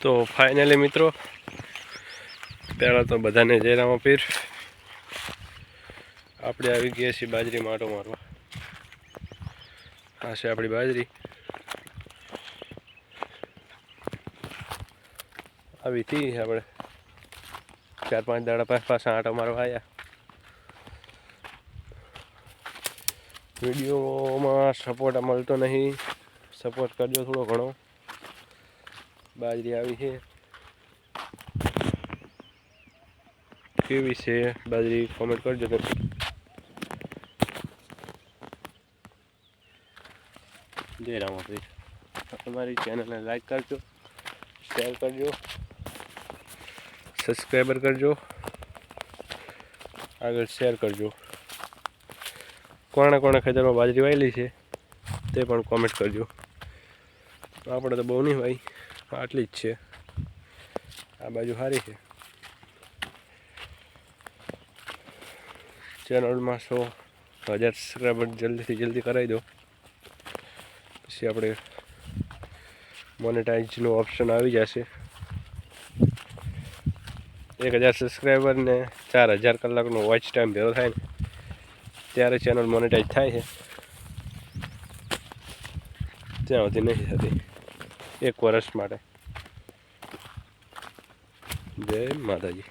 તો ફાઇનલી મિત્રો પહેલાં તો બધાને જય રામાપીર. આપણે આવી ગયા છીએ બાજરી માટો મારવા. આ છે આપણી બાજરી. આવી હતી આપણે 4-5 દાડા પાછા આંટો મારવા આવ્યા. વિડીયોમાં સપોર્ટ મળતો નહીં, સપોર્ટ કરજો થોડો ઘણો. બાજરી આવી છે, કેવી છે બાજરી કોમેન્ટ કરજો. જય રામાપીર. તમારી ચેનલને લાઈક કરજો, શેર કરજો, સબસ્ક્રાઈબર કરજો, આગળ શેર કરજો. કોણે ખેતરમાં બાજરી વાયેલી છે તે પણ કોમેન્ટ કરજો. આપણે તો બહુ નહીં ભાઈ, આટલી જ છે. આ બાજુ સારી છે. ચેનલમાં 100,000 સબસ્ક્રાઈબર જલ્દી કરાવી દો, પછી આપણે મોનેટાઈઝનું ઓપ્શન આવી જશે. 1,000 સબસ્ક્રાઈબર ને 4,000 કલાકનો વોચ ટાઈમ ભેગો થાય ને ત્યારે ચેનલ મોનેટાઈઝ થાય છે. ત્યાં સુધી નથી થતી 1 વર્ષ માટે. જય માતાજી.